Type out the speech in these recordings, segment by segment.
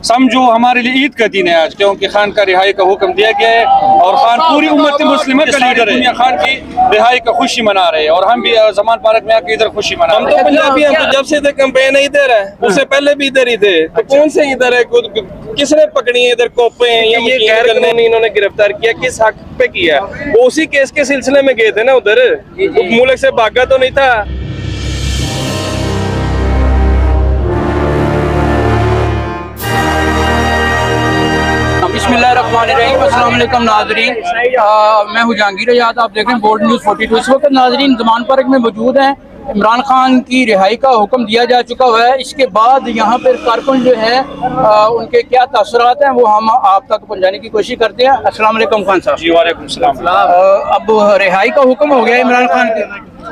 समझो हमारे लिए ईद का दिन है आज, क्योंकि खान का रिहाई का हुक्म दिया गया है और खान पूरी उम्मत मुस्लिम का लीडर है। खान की रिहाई का खुशी मना रहे हैं और हम भी जमान पार्क में आके इधर खुशी मना रहे हैं। हम तो पंजाबी, हम तो जब से थे कैंपेन इधर है, उससे पहले भी इधर ही थे। तो कौन से इधर है, किसने पकड़ी है इधर कोपे हैं या ये गैर कानूनी इन्होंने गिरफ्तार किया, किस हक पे किया? वो उसी केस के सिलसिले में गए थे ना उधर, मुल्क से भागा तो नहीं था। बिस्मिल्लाहिर्रहमानिर्रहीम, अस्सलाम वालेकुम नाज़रीन। मैं हूँ जहांगीर आजाद, आप देख रहे हैं बोल्ड न्यूज़ 42। इस वक्त नाज़रीन ज़मान पार्क में मौजूद हैं। इमरान खान की रिहाई का हुक्म दिया जा चुका हुआ है। इसके बाद यहाँ पर कारकुन जो है उनके क्या तासुरात हैं वो हम आप तक पहुँचाने की कोशिश करते हैं। अस्सलाम वालेकुम खान साहब। जी वालेकुम सलाम। अब रिहाई का हुक्म हो गया इमरान खान के।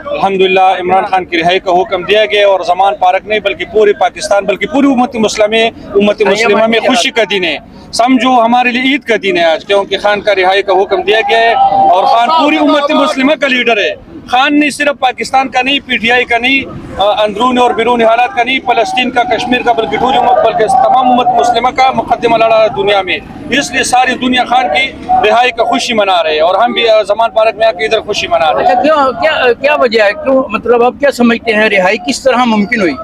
अल्हम्दुलिल्लाह इमरान खान की रिहाई का हुक्म दिया गया और ज़मान पार्क नहीं बल्कि पूरे पाकिस्तान बल्कि पूरी उम्मत मुस्लिमा में खुशी का दिन है। समझो हमारे लिए ईद का दिन है आज, क्योंकि खान का रिहाई का हुक्म दिया गया है और खान पूरी उम्मत मुस्लिमा का लीडर है। खान ने सिर्फ पाकिस्तान का नहीं, पीटीआई का नहीं, अंदरूनी और बैरूनी हालात का नहीं, फ़लस्तीन का, कश्मीर का, बल्कि पूरी उम्मत बल्कि तमाम उम्मत मुस्लिमा का मुकद्दमा लड़ा दुनिया में। इसलिए सारी दुनिया खान की रिहाई का खुशी मना रहे हैं और हम भी ज़मान पार्क में आके इधर खुशी मना रहे हैं। अच्छा, क्या वजह है, क्यों, मतलब आप क्या समझते हैं रिहाई किस तरह मुमकिन हुई?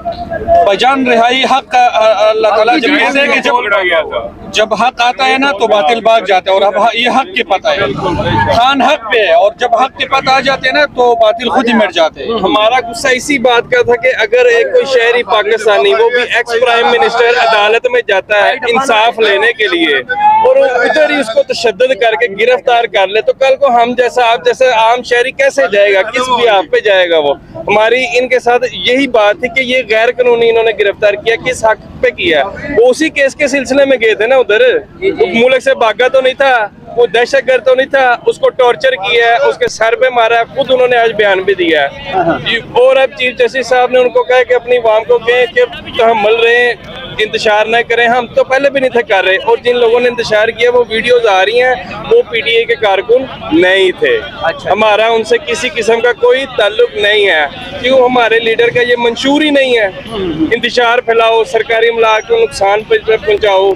बजान रिहाई हक अल्लाह ताला जब कहते हैं कि जब हक आता है ना तो बातिल भाग जाता है और अब ये हक के पता है, खान हक पे है और जब हक के पता आ जाते हैं ना तो बातिल खुद ही मिट जाते हैं। हमारा गुस्सा इसी बात का था कि अगर एक कोई शहरी पाकिस्तानी, वो भी एक्स प्राइम मिनिस्टर, अदालत में जाता है इंसाफ लेने के लिए और उधर ही उसको तशद्दुद करके गिरफ्तार कर ले, तो कल को हम जैसा, आप जैसा आम शहरी कैसे जाएगा, किस भी आप पे जाएगा? वो हमारी इनके साथ यही बात थी कि ये गैर कानूनी इन्होंने गिरफ्तार किया, किस हक पे किया? वो उसी केस के सिलसिले में गए थे ना उधर, मुल्क से भागा तो नहीं था, वो दहशतगर्द तो नहीं था, उसको टॉर्चर किया है, उसके सर पे मारा है, खुद उन्होंने आज बयान भी दिया है। और अब चीफ जस्टिस साहब ने उनको कहा कि अपनी वाम को कहें कि तो हम मिल रहे हैं, इंतजार न करें। हम तो पहले भी नहीं थे कर रहे और जिन लोगों ने इंतजार किया वो वीडियोज आ रही हैं, वो पीटीआई के कारकुन नहीं थे। अच्छा। हमारा उनसे किसी किस्म का कोई ताल्लुक नहीं है। क्यों? हमारे लीडर का ये मंशूर ही नहीं है। इंतजार फैलाओ, सरकारी इमलाक को नुकसान पहुंचाओ,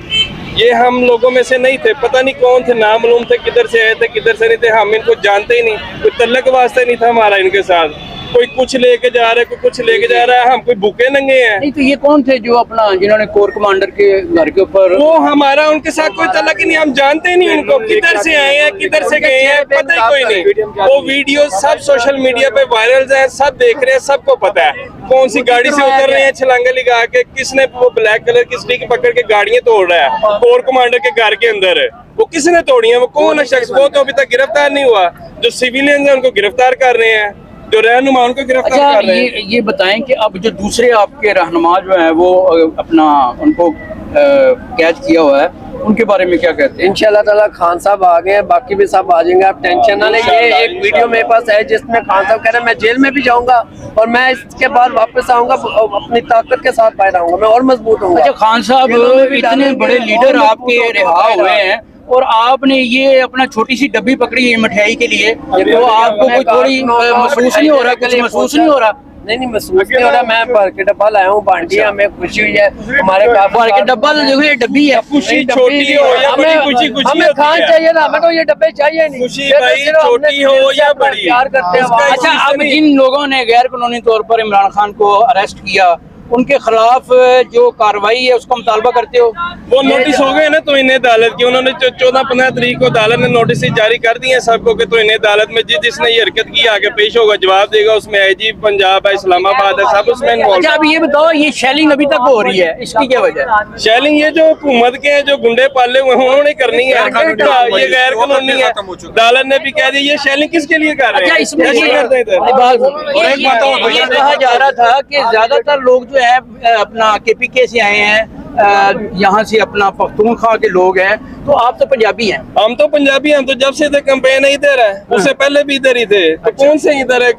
ये हम लोगों में से नहीं थे। पता नहीं कौन थे, नामालूम थे, किधर से आए थे किधर से नहीं थे, हम इनको जानते ही नहीं, कोई तल्लक वास्ते नहीं था हमारा इनके साथ। कोई कुछ लेके जा रहा है, कोई कुछ लेके जा रहा है, हम कोई भूखे नंगे हैं। नहीं तो ये कौन थे जो अपना, जिन्होंने कोर कमांडर के घर के ऊपर? वो हमारा उनके साथ कोई तल्लक ही नहीं, हम जानते ही नहीं उनको, किधर से आए हैं किधर से गए हैं, पता ही कोई नहीं। वो वीडियो सब सोशल मीडिया पे वायरल है, सब देख रहे हैं, सबको पता है कौन सी गाड़ी से उतर रहे हैं छलांगे लगा के, किसने वो ब्लैक कलर की स्टिक पकड़ के गाड़ियां तोड़ रहा है कोर कमांडर के घर के अंदर। वो किसने तोड़ी है? वो कौन है शख्स? वो तो अभी तक गिरफ्तार नहीं हुआ। जो सिविलियन है उनको गिरफ्तार कर रहे हैं, जो रहनुमा उनको गिरफ्तार कर रहे हैं। ये बताएं कि अब जो दूसरे आपके रहनुमा जो है वो अपना उनको कैद किया हुआ है, उनके बारे में क्या कहते हैं? इंशाल्लाह ताला खान साहब आ गए हैं, बाकी भी सब आ जाएंगे, आप टेंशन ना लें। ये एक वीडियो मेरे पास है जिसमें खान साहब कह रहे हैं मैं जेल में भी जाऊंगा और मैं इसके बाद वापस आऊंगा, अपनी ताकत के साथ बाहर आऊंगा, मैं और मजबूत होऊंगा। अच्छा, खान साहब इतने बड़े लीडर आपके रिहा हुए हैं और आपने ये अपना छोटी सी डब्बी पकड़ी है मिठाई के लिए, तो आपको कोई थोड़ी महसूस नहीं हो रहा? कुछ महसूस नहीं हो रहा? नहीं महसूस नहीं हो रहा। मैं भर के डब्बा लाया हूँ, बांटी है, हमें खुशी हुई है। हमारे भर के डब्बा जो है डब्बी है, खुशी छोटी हो या बड़ी, खुशी खुशी हमें खान चाहिए ना, हमें तो ये डब्बे चाहिए नहीं। खुशी भाई छोटी हो या बड़ी, प्यार करते हैं। अच्छा, अब जिन लोगों ने गैर कानूनी तौर पर इमरान खान को अरेस्ट किया, उनके खिलाफ जो कार्रवाई है उसका मुतालबा करते हो? वो नोटिस हो गए ना तो इन्हें अदालत की, उन्होंने 14-15 तारीख को अदालत ने नोटिस जारी कर दिए सबको कि तो इन्हें अदालत में जिसने ये हरकत की आगे पेश होगा, जवाब देगा। उसमें आईजी पंजाब है, इस्लामाबाद है, सब उसमें इन्वॉल्व। अच्छा, अब ये बताओ, ये शेलिंग अभी तक हो रही है, इसकी क्या वजह है? शेलिंग ये जो हुकूमत के हैं, जो गुंडे पाले हुए हैं, उन्होंने करनी है। ये गैर कानूनी है। अदालत ने भी कह दिया ये शेलिंग किसके लिए कर रहे हैं? इसमें ये कहा जा रहा था कि ज्यादातर लोग जो है अपना KPK से आए हैं, यहाँ से अपना पख्तूनख्वा के लोग हैं, तो आप तो पंजाबी हैं। हम तो पंजाबी, हम तो जब से थे कैंपेन इधर है, उससे पहले भी इधर ही थे। तो कौन से इधर है,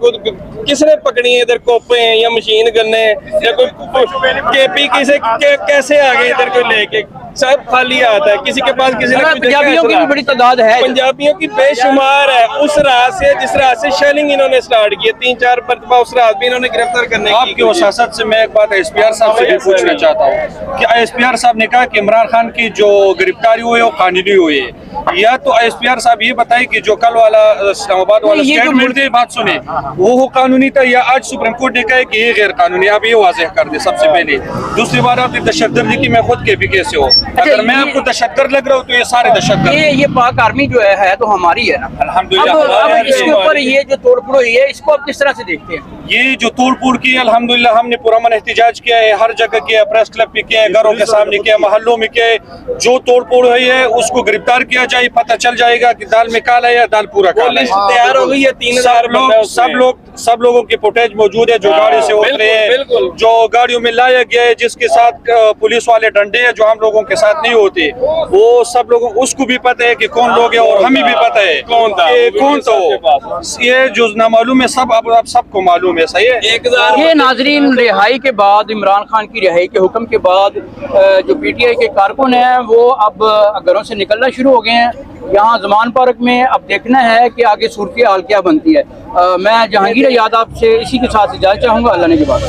किसने पकड़ी है इधर? कोपे हैं या मशीन गन्ने या कोई केपी कैसे आ गए इधर कोई लेके? सब खाली आता है, किसी के पास किसी ने कुछ देखा है? पंजाबियों की भी बड़ी तादाद है, पंजाबियों की बेशुमार है। उस रात से जिस रात से शेलिंग इन्होंने स्टार्ट की, 3-4 मरतबा उस रात भी इन्होंने गिरफ्तार करने की। आपकी वसासत से मैं एक बात एसपीआर साहब से भी पूछना चाहता हूँ कि एसपीआर साहब ने कहा कि इमरान खान की जो गिरफ्तारी हुई है वो कानूनी हुई है, या तो एसपीआर साहब ये बताए कि जो कल वाला इस्लामाबाद वाला स्टेटमेंट थे, बात सुने, वो कानूनी था या आज सुप्रीम कोर्ट ने कहा कि ये गैर कानूनी? आप ये वाज़ेह कर दे सबसे पहले। दूसरी बात, आपकी तशद्दुद की मैं खुद के पीके से हो, अगर मैं आपको तशद्दुद लग रहा हूँ तो ये सारे तशद्दुद। ये पाक आर्मी जो है तो हमारी है ना अल्हम्दुलिल्लाह। अब इसके ऊपर ये जो तोड़फोड़ हुई है, इसको आप किस तरह से देखते हैं? ये जो तोड़-फोड़ की अल्हम्दुलिल्लाह हमने पुरअमन एहतिजाज किया है, हर जगह किया, प्रेस क्लब पे किया, घरों के सामने किया, मोहल्लों में किया। जो तोड़-फोड़ हुई है उसको गिरफ्तार किया जाए, पता चल जाएगा कि दाल में काला है या दाल पूरा काला है। तैयार हो गई है 3000 सब लोगों की फुटेज मौजूद है जो गाड़ी से उतरे हैं, जो गाड़ियों में लाया गया है, जिसके साथ पुलिस वाले डंडे हैं जो हम लोगों के साथ नहीं होते, वो सब लोगों उसको भी पता है कि कौन लोग है और हमें भी पता है कौन था ये जो नामालूम है, सब अब सबको मालूम है। सही है। ये नाजरीन, रिहाई के बाद, इमरान खान की रिहाई के हुक्म के बाद जो पीटीआई के कारकुन हैं वो अब घरों से निकलना शुरू हो गए हैं। यहाँ ज़मान पार्क में अब देखना है कि आगे सूरत हाल क्या बनती है। मैं जहांगीर यादव से इसी के साथ इजाज़त चाहूँगा। अल्लाह ने के बाद।